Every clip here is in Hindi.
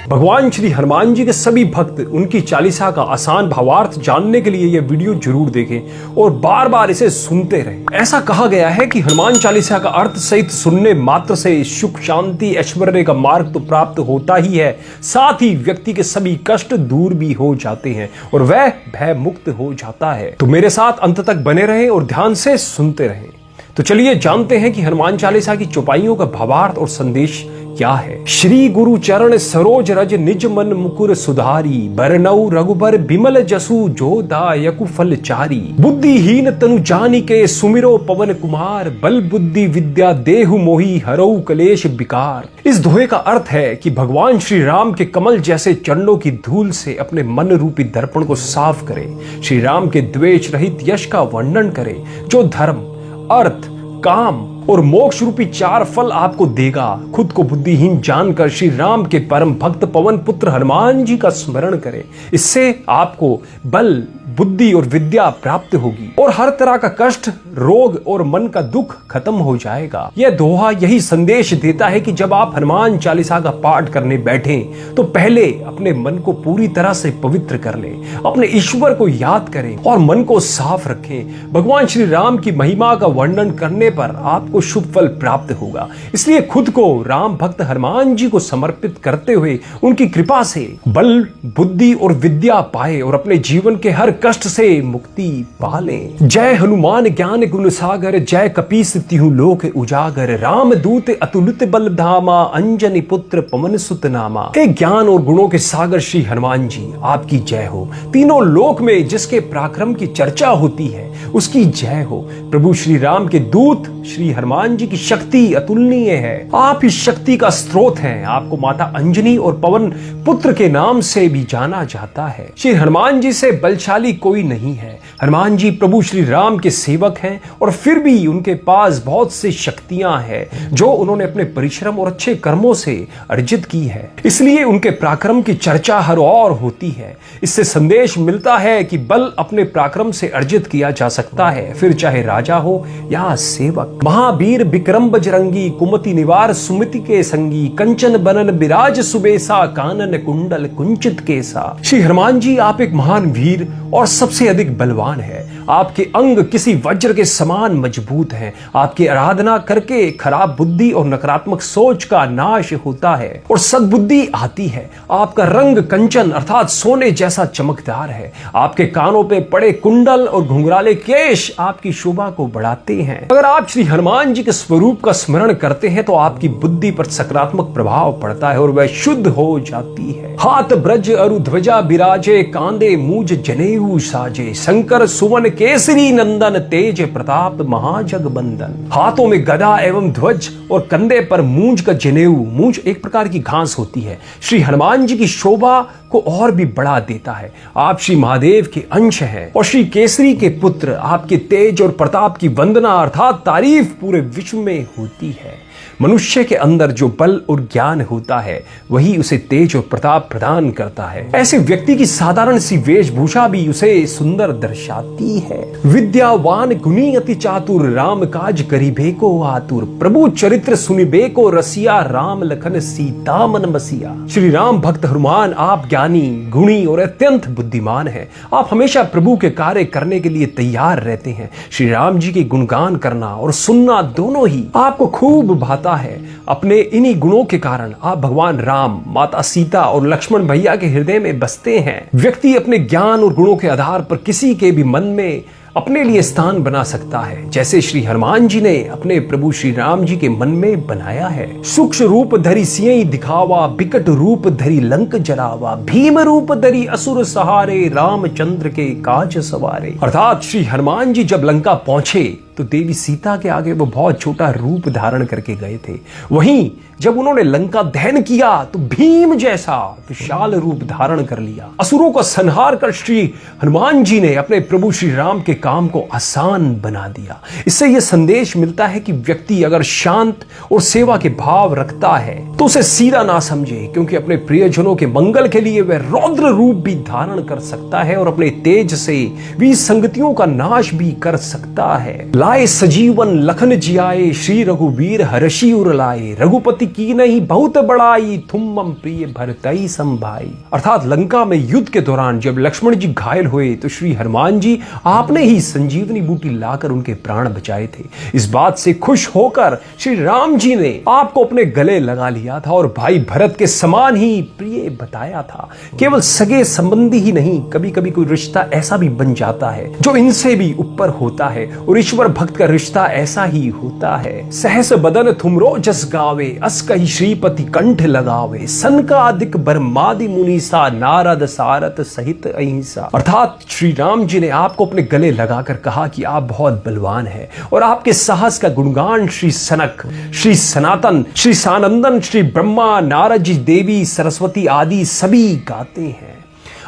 भगवान श्री हनुमान जी के सभी भक्त उनकी चालीसा का आसान भावार्थ जानने के लिए यह वीडियो जरूर देखें और बार बार इसे सुनते रहें। ऐसा कहा गया है कि हनुमान चालीसा का अर्थ सहित सुनने मात्र से सुख, शांति, ऐश्वर्य का मार्ग तो प्राप्त होता ही है, साथ ही व्यक्ति के सभी कष्ट दूर भी हो जाते हैं और वह भय मुक्त हो जाता है। तो मेरे साथ अंत तक बने रहें और ध्यान से सुनते रहें। तो चलिए जानते हैं कि हनुमान चालीसा की चौपाइयों का भावार्थ और संदेश क्या है। श्री गुरु चरण सरोज रज निज मन मुकुर सुधारी, बरनऊ रघुबर बिमल जसु जो दायकु फल चारी। बुद्धिहीन तनु जानिके सुमिरो पवन कुमार, बल बुद्धि विद्या देहु मोहि हरऊ कलेश विकार। इस दोहे का अर्थ है कि भगवान श्री राम के कमल जैसे चरणों की धूल से अपने मन रूपी दर्पण को साफ करें। श्री राम के द्वेष रहित यश का वर्णन करें जो धर्म, अर्थ, काम और मोक्ष रूपी 4 फल आपको देगा। खुद को बुद्धिहीन जानकर श्री राम के परम भक्त पवन पुत्र हनुमान जी का स्मरण करें। इससे आपको बल, बुद्धि और विद्या प्राप्त होगी और हर तरह का कष्ट, रोग और मन का दुख खत्म हो जाएगा। यह दोहा यही संदेश देता है कि जब आप हनुमान चालीसा का पाठ करने बैठें तो पहले अपने मन को पूरी तरह से पवित्र कर लें, अपने ईश्वर को याद करें और मन को साफ रखें। भगवान श्री राम की महिमा का वर्णन करने पर आपको शुभ फल प्राप्त होगा। इसलिए खुद को राम भक्त हनुमान जी को समर्पित करते हुए उनकी कृपा से बल, बुद्धि और विद्या पाए और अपने जीवन के हर कष्ट से मुक्ति पा लें। जय हनुमान ज्ञान गुण सागर, जय कपीस तिहु लोक उजागर। राम दूत अतुलित बल धामा, अंजनी पुत्र पवन सुत नामा। हे ज्ञान और गुणों के सागर श्री हनुमान जी, आपकी जय हो। तीनों लोक में जिसके पराक्रम की चर्चा होती है उसकी जय हो। प्रभु श्री राम के दूत श्री हनुमान जी की शक्ति अतुलनीय है। आप इस शक्ति का स्रोत हैं। आपको माता अंजनी और पवन पुत्र के नाम से भी जाना जाता है। श्री हनुमान जी से बलशाली कोई नहीं है। हनुमान जी प्रभु श्री राम के सेवक हैं और फिर भी उनके पास बहुत सी शक्तियां हैं जो उन्होंने अपने परिश्रम और अच्छे कर्मों से अर्जित की है। इसलिए उनके पराक्रम की चर्चा हर ओर होती है। इससे संदेश मिलता है कि बल अपने पराक्रम से अर्जित किया जा सकता है, फिर चाहे राजा हो या सेवक। महावीर विक्रम बजरंगी, कुमति निवार सुमति के संगी। कंचन बनन बिराज सुबेसा, कानन कुंडल कुंचित केसा। श्री हनुमान जी आप एक महान वीर और सबसे अधिक बलवान है। आपके अंग किसी वज्र के समान मजबूत हैं। आपकी आराधना करके खराब बुद्धि और नकारात्मक सोच का नाश होता है और सद्बुद्धि आती है। आपका रंग कंचन अर्थात सोने जैसा चमकदार है। आपके कानों पे पड़े कुंडल और घुंघराले केश आपकी शोभा को बढ़ाते हैं। अगर आप श्री हनुमान जी के स्वरूप का स्मरण करते हैं तो आपकी बुद्धि पर सकारात्मक प्रभाव पड़ता है और वह शुद्ध हो जाती है। हाथ ब्रज अरु ध्वजा बिराजे, कांधे मूज जनेऊ साजे। शंकर सुवन केसरी नंदन, तेज प्रताप महाजग बंदन। हाथों में गदा एवं ध्वज और कंधे पर मूंज का जनेऊ। मूंज एक प्रकार की घास होती है। श्री हनुमान जी की शोभा को और भी बढ़ा देता है। आप श्री महादेव के अंश हैं और श्री केसरी के पुत्र। आपके तेज और प्रताप की वंदना अर्थात तारीफ पूरे विश्व में होती है। मनुष्य के अंदर जो बल और ज्ञान होता है वही उसे तेज और प्रताप प्रदान करता है। ऐसे व्यक्ति की साधारण सी वेशभूषा भी उसे सुंदर दर्शाती है। विद्यावान गुणी अति चातुर, राम काज करिबे को आतुर। प्रभु चरित्र सुनिबे को रसिया, राम लखन सीता मन बसिया। श्री राम भक्त हनुमान आप ज्ञानी, गुणी और अत्यंत बुद्धिमान हैं। आप हमेशा प्रभु के कार्य करने के लिए तैयार रहते हैं। श्री राम जी के गुणगान करना और सुनना दोनों ही आपको खूब भाता है। अपने इन्हीं गुणों के कारण आप भगवान राम, माता सीता और लक्ष्मण भैया के हृदय में बसते हैं। व्यक्ति अपने ज्ञान और गुणों के आधार पर किसी के भी मन में अपने लिए स्थान बना सकता है, जैसे श्री हनुमान जी ने अपने प्रभु श्री राम जी के मन में बनाया है। सूक्ष्म रूप धरी सियहि दिखावा, बिकट रूप धरी लंक जरावा। भीम रूप धरी असुर सहारे, रामचंद्र के काज सवारे। अर्थात श्री हनुमान जी जब लंका पहुंचे तो देवी सीता के आगे वो बहुत छोटा रूप धारण करके गए थे। वहीं जब उन्होंने लंका दहन किया तो भीम जैसा विशाल रूप धारण कर लिया। असुरों का संहार कर श्री हनुमान जी ने अपने प्रभु श्री राम के काम को आसान बना दिया। इससे यह संदेश मिलता है कि व्यक्ति अगर शांत और सेवा के भाव रखता है तो उसे सीधा ना समझे, क्योंकि अपने प्रियजनों के मंगल के लिए वह रौद्र रूप भी धारण कर सकता है और अपने तेज से विसंगतियों का नाश भी कर सकता है। लाए सजीवन लखन जियाए, श्री रघुवीर हर्षि उर लाए। रघुपति श्रीपति की नहीं बहुत बड़ाई, तुम मम प्रिय भरतई संभाई। अर्थात लंका में युद्ध के दौरान जब लक्ष्मण जी घायल हुए तो श्री हनुमान जी आपने ही संजीवनी बूटी लाकर उनके प्राण बचाए थे। इस बात से खुश होकर श्री राम जी ने आपको अपने गले लगा लिया था और भाई भरत के समान ही प्रिय बताया था। केवल सगे संबंधी ही नहीं, कभी कभी कोई रिश्ता ऐसा भी बन जाता है जो इनसे भी ऊपर होता है, और ईश्वर भक्त का रिश्ता ऐसा ही होता है। सहस बदन तुमरो जस गावे, अस कही श्रीपति कंठ लगावे, सनकादिक ब्रह्मादि मुनीसा, नारद सारथ सहित अहिंसा। अर्थात श्री राम जी ने आपको अपने गले लगाकर कहा कि आप बहुत बलवान हैं और आपके साहस का गुणगान श्री सनक, श्री सनातन, श्री सानंदन, श्री ब्रह्मा, नारद जी, देवी सरस्वती आदि सभी गाते हैं।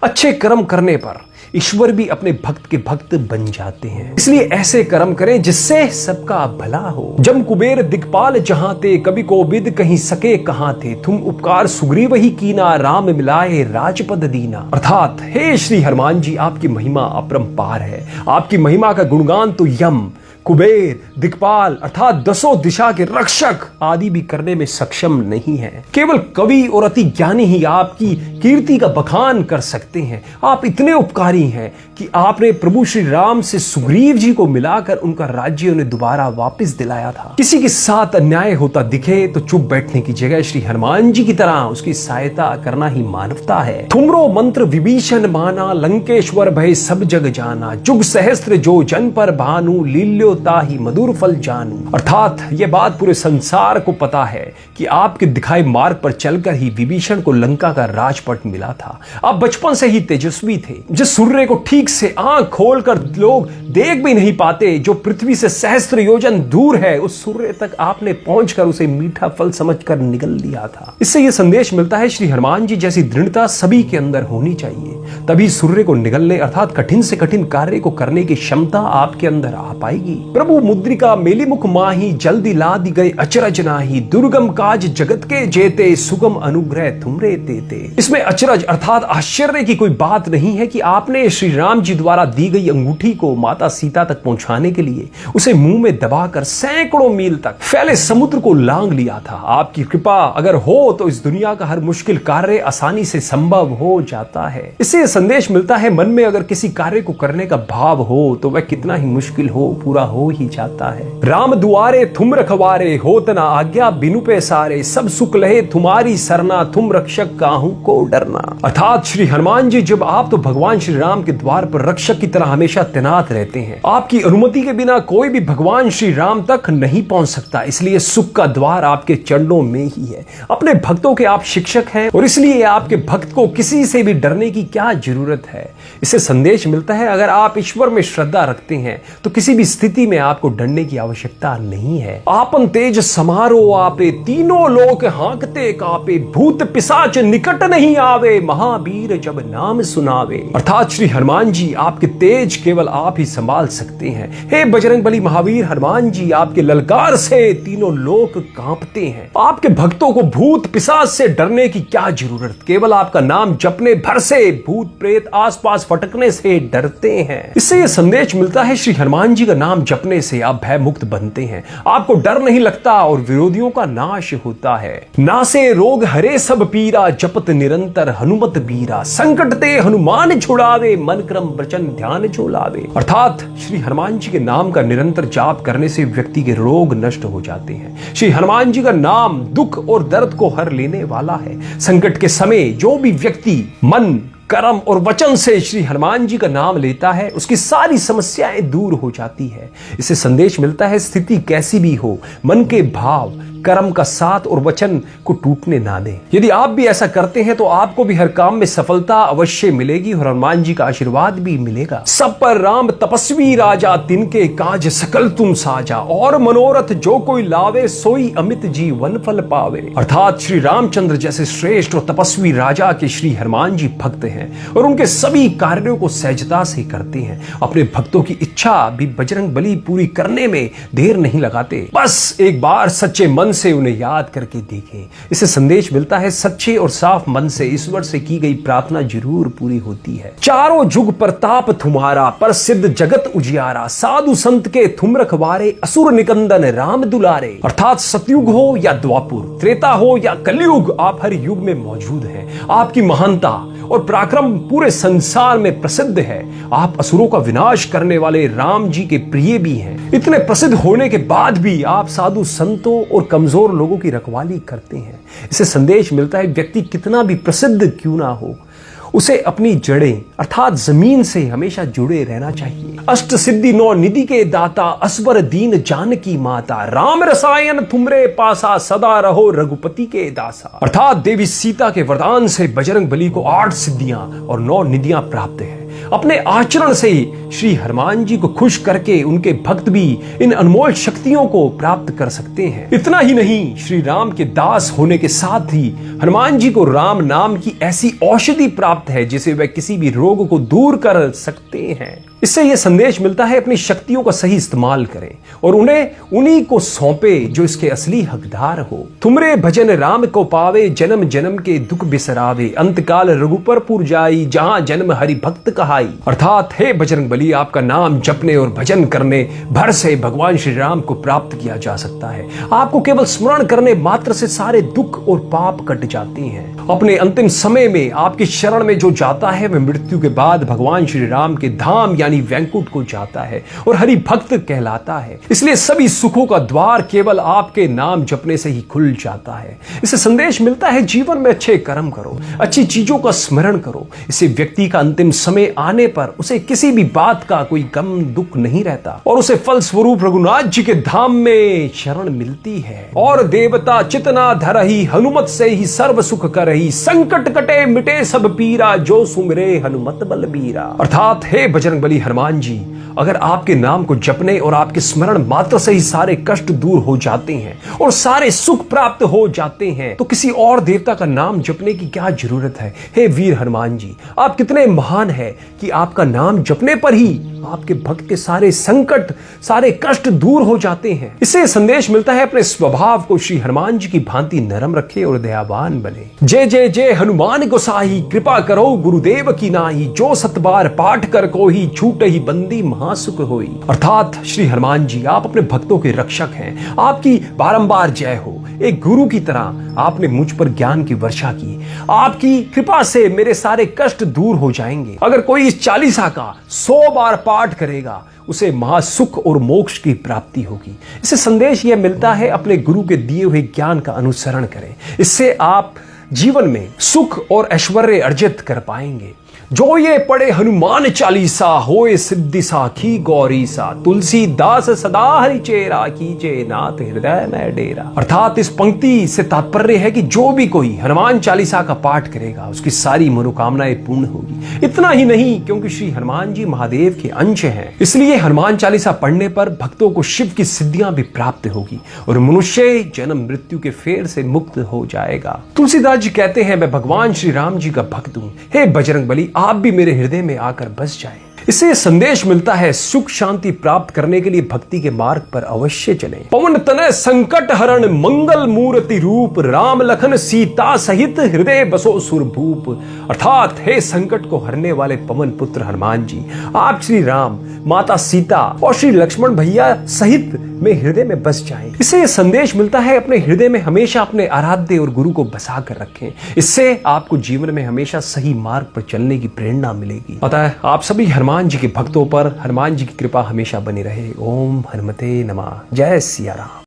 अच्छे कर्म करने पर ईश्वर भी अपने भक्त के भक्त बन जाते हैं, इसलिए ऐसे कर्म करें जिससे सबका भला हो। जम कुबेर दिक्पाल जहां थे, कभी कोविद कहीं सके कहां थे, तुम उपकार सुग्रीव ही कीना, राम मिलाए राजपद दीना। अर्थात हे श्री हनुमान जी, आपकी महिमा अपरंपार है। आपकी महिमा का गुणगान तो यम, कुबेर, दिक्पाल अर्थात दसों दिशा के रक्षक आदि भी करने में सक्षम नहीं है। केवल कवि और अति ज्ञानी ही आपकी कीर्ति का बखान कर सकते हैं। आप इतने उपकारी हैं कि आपने प्रभु श्री राम से सुग्रीव जी को मिलाकर उनका राज्य उन्हें दोबारा वापस दिलाया था। किसी के साथ अन्याय होता दिखे तो चुप बैठने की जगह श्री हनुमान जी की तरह उसकी सहायता करना ही मानवता है। तुमरो मंत्र विभीषण माना, लंकेश्वर भय सब जग जाना, जुग सहस्त्र जो जन पर भानु, लील्यो ही मधुर फल जानू। अर्थात यह बात पूरे संसार को पता है कि आपके दिखाए मार्ग पर चलकर ही विभीषण को लंका का राजपट मिला था। आप बचपन से ही तेजस्वी थे, जिस सूर्य को ठीक से आंख खोलकर लोग देख भी नहीं पाते, जो पृथ्वी से सहस्त्र योजन दूर है, उस सूर्य तक आपने पहुंचकर उसे मीठा फल समझकर निगल लिया था। इससे यह संदेश मिलता है श्री हनुमान जी जैसी दृढ़ता सभी के अंदर होनी चाहिए, तभी सूर्य को निगलने अर्थात कठिन से कठिन कार्य को करने की क्षमता आपके अंदर आ पाएगी। प्रभु मुद्रिका मेली मुख माही, जल्दी लाद गए अचरज नाही, दुर्गम काज जगत के जेते, सुगम अनुग्रह तुमरे देते। इसमें अचरज अर्थात आश्चर्य की कोई बात नहीं है कि आपने श्री राम जी द्वारा दी गई अंगूठी को माता सीता तक पहुंचाने के लिए उसे मुंह में दबाकर सैकड़ों मील तक फैले समुद्र को लांग लिया था। आपकी कृपा अगर हो तो इस दुनिया का हर मुश्किल कार्य आसानी से संभव हो जाता है। इससे संदेश मिलता है मन में अगर किसी कार्य को करने का भाव हो तो वह कितना ही मुश्किल हो पूरा हो ही जाता है। राम दुआरे तुम रखवारे, होत ना आज्ञा बिनु पे सारे, सब सुख लहे तुम्हारी सरना, तुम रक्षक काहू को डरना। अर्थात श्री हनुमान जी जब आप तो भगवान श्री राम के द्वार पर रक्षक की तरह हमेशा तैनात रहते हैं। आपकी अनुमति के बिना कोई भी भगवान श्री राम तक नहीं पहुंच सकता, इसलिए सुख का द्वार आपके चरणों में ही है। अपने भक्तों के आप शिक्षक हैं और इसलिए आपके भक्त को किसी से भी डरने की क्या जरूरत है। इससे संदेश मिलता है अगर आप ईश्वर में श्रद्धा रखते हैं तो किसी भी स्थिति में आपको डरने की आवश्यकता नहीं है। आपन तेज समारो आपे, तीनों लोक हाँकते कापे, भूत पिशाच निकट नहीं आवे, महावीर जब नाम सुनावे। अर्थात श्री हनुमान जी आपके तेज केवल आप ही संभाल सकते हैं। हे बजरंगबली महावीर हनुमान जी, आपके ललकार से तीनों लोक कांपते हैं। आपके भक्तों को भूत पिशाच से डरने की क्या जरूरत, केवल आपका नाम जपने भर से भूत प्रेत आसपास फटकने से डरते हैं। इससे यह संदेश मिलता है श्री हनुमान जी का नाम जपने से आप भय मुक्त बनते हैं, आपको डर नहीं लगता और विरोधियों का नाश होता है। नासे रोग हरे सब पीरा, जपत निरंतर हनुमत बीरा, संकट ते हनुमान छुड़ावे, मन क्रम वचन ध्यान जो लावे। अर्थात श्री हनुमान जी के नाम का निरंतर जाप करने से व्यक्ति के रोग नष्ट हो जाते हैं। श्री हनुमान जी का नाम दुख और दर्द को हर लेने वाला है। संकट के समय जो भी व्यक्ति मन कर्म और वचन से श्री हनुमान जी का नाम लेता है उसकी सारी समस्याएं दूर हो जाती है। इससे संदेश मिलता है स्थिति कैसी भी हो, मन के भाव कर्म का साथ और वचन को टूटने ना दें। यदि आप भी ऐसा करते हैं तो आपको भी हर काम में सफलता अवश्य मिलेगी और हनुमान जी का आशीर्वाद भी मिलेगा। सब पर राम तपस्वी राजा, तिनके काज सकल तुम साजा, और मनोरथ जो कोई लावे, सोई अमित जीवन फल पावे। अर्थात श्री रामचंद्र जैसे श्रेष्ठ और तपस्वी राजा के श्री हनुमान जी भक्त हैं और उनके सभी कार्यों को सहजता से करते हैं। अपने भक्तों की इच्छा भी बजरंग बली पूरी करने में देर नहीं लगाते। बस एक बार सच्चे मन मन से उन्हें याद करके देखें। इससे संदेश मिलता है सच्चे और साफ मन से ईश्वर से की गई प्रार्थना जरूर पूरी होती है। चारों जुग प्रताप तुम्हारा, पर सिद्ध जगत उजियारा, साधु संत के तुम रखवारे, असुर निकंदन राम दुलारे। अर्थात सतयुग हो या द्वापुर, त्रेता हो या कलयुग, आप हर युग में मौजूद हैं। आपकी महानता और पराक्रम पूरे संसार में प्रसिद्ध है। आप असुरों का विनाश करने वाले राम जी के प्रिय भी हैं। इतने प्रसिद्ध होने के बाद भी आप साधु संतों और कमजोर लोगों की रखवाली करते हैं। इससे संदेश मिलता है व्यक्ति कितना भी प्रसिद्ध क्यों ना हो, उसे अपनी जड़ें अर्थात जमीन से हमेशा जुड़े रहना चाहिए। अष्ट सिद्धि नौ निधि के दाता, असवर दीन जानकी माता, राम रसायन तुमरे पासा, सदा रहो रघुपति के दासा। अर्थात देवी सीता के वरदान से बजरंग बली को 8 सिद्धियां और 9 निधियां प्राप्त है। अपने आचरण से श्री हनुमान जी को खुश करके उनके भक्त भी इन अनमोल शक्तियों को प्राप्त कर सकते हैं। इतना ही नहीं, श्री राम के दास होने के साथ ही हनुमान जी को राम नाम की ऐसी औषधि प्राप्त है जिसे वे किसी भी रोग को दूर कर सकते हैं। इससे यह संदेश मिलता है अपनी शक्तियों का सही इस्तेमाल करें और उन्हें उन्हीं को सौंपे जो इसके असली हकदार हो। तुमरे भजन राम को पावे, जन्म जन्म के दुख बिसरावे, अंतकाल रघुपर पुर जाई, जहां जन्म हरि भक्त कहाई। अर्थात हे बजरंग बली, आपका नाम जपने और भजन करने भर से भगवान श्री राम को प्राप्त किया जा सकता है। आपको केवल स्मरण करने मात्र से सारे दुख और पाप कट जाते हैं। अपने अंतिम समय में आपकी शरण में जो जाता है वह मृत्यु के बाद भगवान श्री राम के धाम यानी वैकुंठ को जाता है और हरि भक्त कहलाता है। इसलिए सभी सुखों का द्वार केवल आपके नाम जपने से ही खुल जाता है। इससे संदेश मिलता है जीवन में अच्छे कर्म करो, अच्छी चीजों का स्मरण करो। इससे व्यक्ति का अंतिम समय आने पर उसे किसी भी बात का कोई गम दुख नहीं रहता और उसे फल स्वरूप रघुनाथ जी के धाम में शरण मिलती है। और देवता चितना धरही, हनुमत से ही सर्व सुख करही, संकट कटे मिटे सब पीरा, जो सुमिरे हनुमत बलबीरा। अर्थात हे बजरंग बली हनुमान जी, अगर आपके नाम को जपने और आपके स्मरण मात्र से ही सारे कष्ट दूर हो जाते हैं और सारे सुख प्राप्त हो जाते हैं तो किसी और देवता का नाम जपने की क्या जरूरत है। हे वीर हनुमान जी, आप कितने महान हैं कि आपका नाम जपने पर ही आपके भक्त के सारे संकट सारे कष्ट दूर हो जाते हैं। इससे संदेश मिलता है अपने स्वभाव को श्री हनुमान जी की भांति नरम रखे और दयावान बने। जय जय जय हनुमान गोसाई, कृपा करो गुरुदेव की नाही, जो सतबार पाठ कर को ही छूट ही बंदी महासुख होई। अर्थात श्री हनुमान जी आप अपने भक्तों के रक्षक हैं। आपकी बारंबार जय हो। एक गुरु की तरह आपने मुझ पर ज्ञान की वर्षा की। आपकी कृपा से मेरे सारे कष्ट दूर हो जाएंगे। अगर कोई इस चालीसा का 100 बार पाठ करेगा उसे महासुख और मोक्ष की प्राप्ति होगी। इससे संदेश यह मिलता है अपने गुरु के दिए हुए ज्ञान का अनुसरण करें। इससे आप जीवन में सुख और ऐश्वर्य अर्जित कर पाएंगे। जो ये पढ़े हनुमान चालीसा, होए सिद्धि साखी गौरी सा, तुलसीदास सदा हरि चेरा, कीजे नाथ हृदय में डेरा। अर्थात इस पंक्ति से तात्पर्य है कि जो भी कोई हनुमान चालीसा का पाठ करेगा उसकी सारी मनोकामनाएं पूर्ण होगी। इतना ही नहीं, क्योंकि श्री हनुमान जी महादेव के अंश हैं, इसलिए हनुमान चालीसा पढ़ने पर भक्तों को शिव की सिद्धियां भी प्राप्त होगी और मनुष्य जन्म मृत्यु के फेर से मुक्त हो जाएगा। तुलसीदास जी कहते हैं, मैं भगवान श्री राम जी का भक्त हूं। हे बजरंग बली, आप भी मेरे हृदय में आकर बस जाएं। इससे संदेश मिलता है सुख शांति प्राप्त करने के लिए भक्ति के मार्ग पर अवश्य चलें। पवन तनय संकट हरण, मंगल मूर्ति रूप, राम लखन सीता सहित हृदय बसो सुरभूप। अर्थात हे संकट को हरने वाले पवन पुत्र हनुमान जी, आप श्री राम, माता सीता और श्री लक्ष्मण भैया सहित में हृदय में बस जाएं। इससे यह संदेश मिलता है अपने हृदय में हमेशा अपने आराध्य और गुरु को बसा कर रखें। इससे आपको जीवन में हमेशा सही मार्ग पर चलने की प्रेरणा मिलेगी। पता है, आप सभी हनुमान जी के भक्तों पर हनुमान जी की कृपा हमेशा बनी रहे। ओम हनुमते नमः। जय सिया राम।